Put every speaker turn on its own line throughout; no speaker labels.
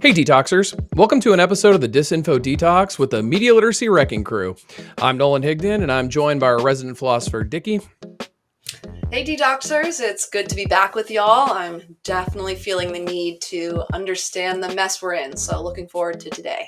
Hey Detoxers, welcome to an episode of the Disinfo Detox with the Media Literacy Wrecking Crew. I'm Nolan Higdon and I'm joined by our resident philosopher Dickey.
Hey Detoxers, it's good to be back with y'all. I'm definitely feeling the need to understand the mess we're in, so looking forward to today.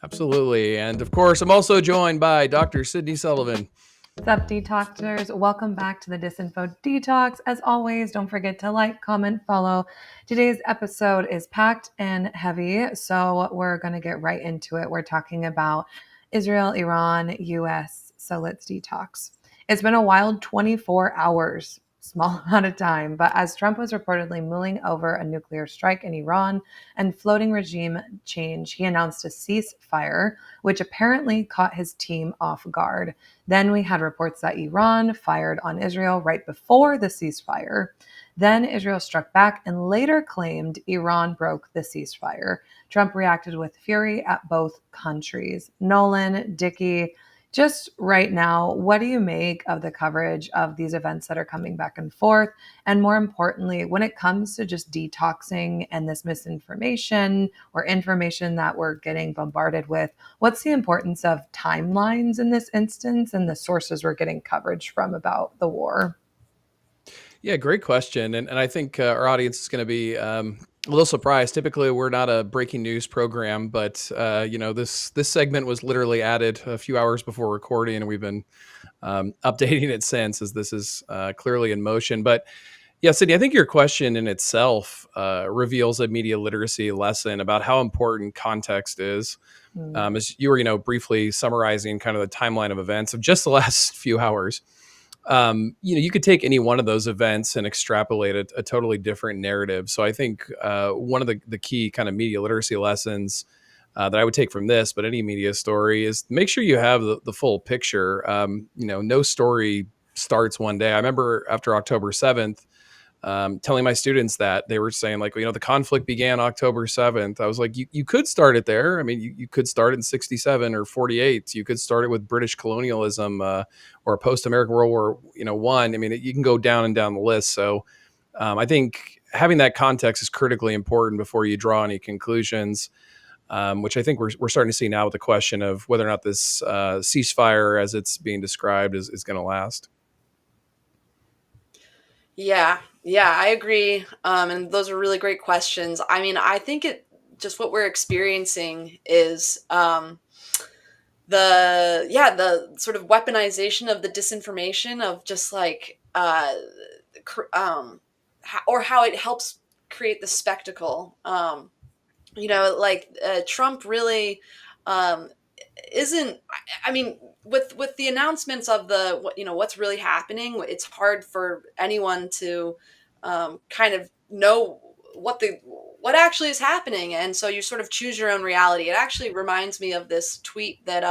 Absolutely, and of course I'm also joined by Dr. Sydney Sullivan.
What's up, Detoxers? Welcome back to the Disinfo Detox. As always, don't forget to like, comment, follow. Today's episode is packed and heavy, so we're going to get right into it. We're talking about Israel, Iran, US. So let's detox. It's been a wild 24 hours, small amount of time, but as Trump was reportedly mulling over a nuclear strike in Iran and floating regime change, he announced a ceasefire, which apparently caught his team off guard. Then we had reports that Iran fired on Israel right before the ceasefire. Then Israel struck back and later claimed Iran broke the ceasefire. Trump reacted with fury at both countries. Nolan, Dickey, just right now, what do you make of the coverage of these events that are coming back and forth? And more importantly, when it comes to just detoxing and this misinformation or information that we're getting bombarded with, what's the importance of timelines in this instance and the sources we're getting coverage from about the war?
Yeah, great question, and I think our audience is going to be a little surprised. Typically, we're not a breaking news program, but this segment was literally added a few hours before recording, and we've been updating it since, as this is clearly in motion. But yeah, Sydney, I think your question in itself reveals a media literacy lesson about how important context is. As you were, briefly summarizing kind of the timeline of events of just the last few hours. You could take any one of those events and extrapolate a totally different narrative. So I think one of the key kind of media literacy lessons that I would take from this, but any media story, is make sure you have the full picture. No story starts one day. I remember after October 7th, telling my students that they were saying like, the conflict began October 7th. I was like, you could start it there. I mean, you could start in 67 or 48. You could start it with British colonialism or post-American World War, one. I mean, you can go down and down the list. So I think having that context is critically important before you draw any conclusions, which I think we're starting to see now with the question of whether or not this ceasefire, as it's being described, is going to last.
Yeah, I agree. And those are really great questions. I mean, I think what we're experiencing is the sort of weaponization of the disinformation of just like how it helps create the spectacle. Trump really um, isn't. I mean, with the announcements of what's really happening, it's hard for anyone to kind of know what actually is happening, and so you sort of choose your own reality. It actually reminds me of this tweet that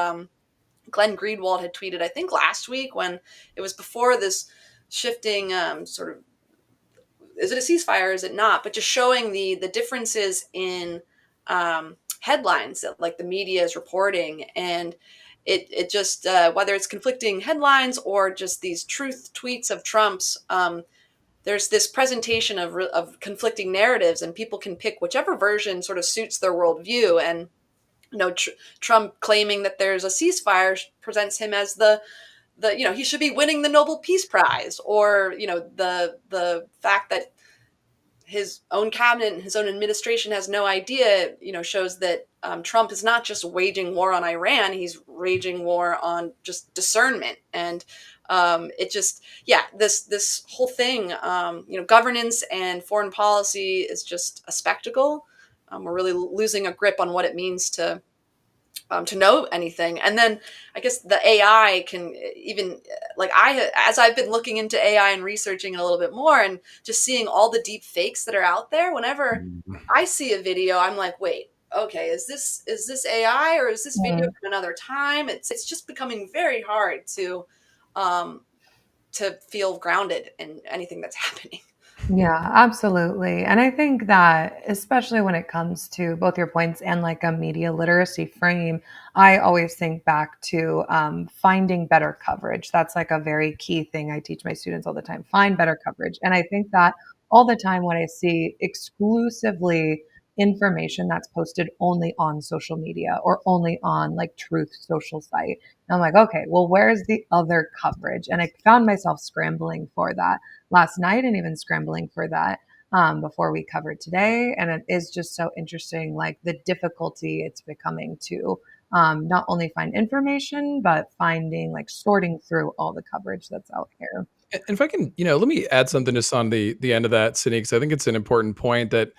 Glenn Greenwald had tweeted, I think last week, when it was before this shifting sort of, is it a ceasefire, is it not, but just showing the differences in headlines that like the media is reporting, and it just whether it's conflicting headlines or just these truth tweets of Trump's, there's this presentation of conflicting narratives, and people can pick whichever version sort of suits their worldview. And Trump claiming that there's a ceasefire presents him as the he should be winning the Nobel Peace Prize, or the fact that his own cabinet and his own administration has no idea, shows that Trump is not just waging war on Iran, he's waging war on just discernment. And it just, yeah, this whole thing, governance and foreign policy is just a spectacle. We're really losing a grip on what it means to know anything. And then I guess the AI can even, like, as I've been looking into AI and researching it a little bit more and just seeing all the deep fakes that are out there, whenever I see a video, I'm like, wait, okay, is this AI, or is this video from another time? It's just becoming very hard um to feel grounded in anything that's happening.
Yeah, absolutely. And I think that, especially when it comes to both your points and like a media literacy frame, I always think back to finding better coverage. That's like a very key thing I teach my students all the time: find better coverage. And I think that all the time when I see exclusively information that's posted only on social media or only on like Truth social site. And I'm like, okay, well, where's the other coverage? And I found myself scrambling for that last night and even scrambling for that before we covered today. And it is just so interesting, like the difficulty it's becoming to not only find information, but finding like sorting through all the coverage that's out here.
And if I can, let me add something just on the end of that, Sydney, because I think it's an important point that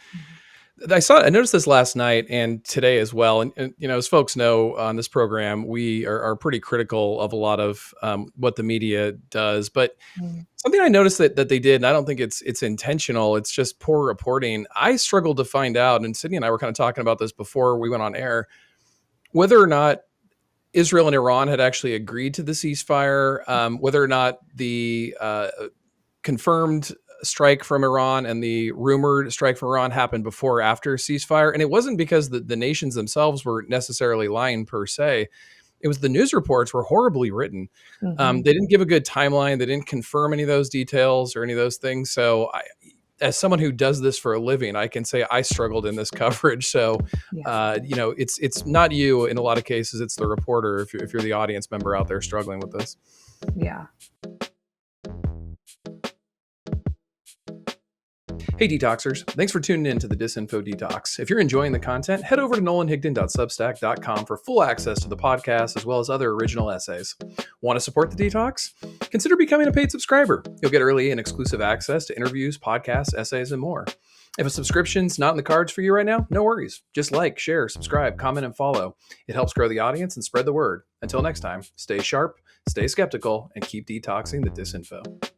I noticed this last night and today as well. And as folks know on this program, we are pretty critical of a lot of what the media does. But
Mm,
something I noticed that they did, and I don't think it's intentional, it's just poor reporting. I struggled to find out, and Sydney and I were kind of talking about this before we went on air, whether or not Israel and Iran had actually agreed to the ceasefire, whether or not the confirmed strike from Iran and the rumored strike from Iran happened before or after ceasefire. And it wasn't because the nations themselves were necessarily lying per se. It was the news reports were horribly written.
mhm.
They didn't give a good timeline. They didn't confirm any of those details or any of those things. So as someone who does this for a living, I can say I struggled in this coverage. So,
Yeah,
it's not you in a lot of cases. It's the reporter if you're the audience member out there struggling with this.
yeah.
Hey, Detoxers. Thanks for tuning in to the Disinfo Detox. If you're enjoying the content, head over to nolanhigdon.substack.com for full access to the podcast as well as other original essays. Want to support the Detox? Consider becoming a paid subscriber. You'll get early and exclusive access to interviews, podcasts, essays, and more. If a subscription's not in the cards for you right now, no worries. Just like, share, subscribe, comment, and follow. It helps grow the audience and spread the word. Until next time, stay sharp, stay skeptical, and keep detoxing the disinfo.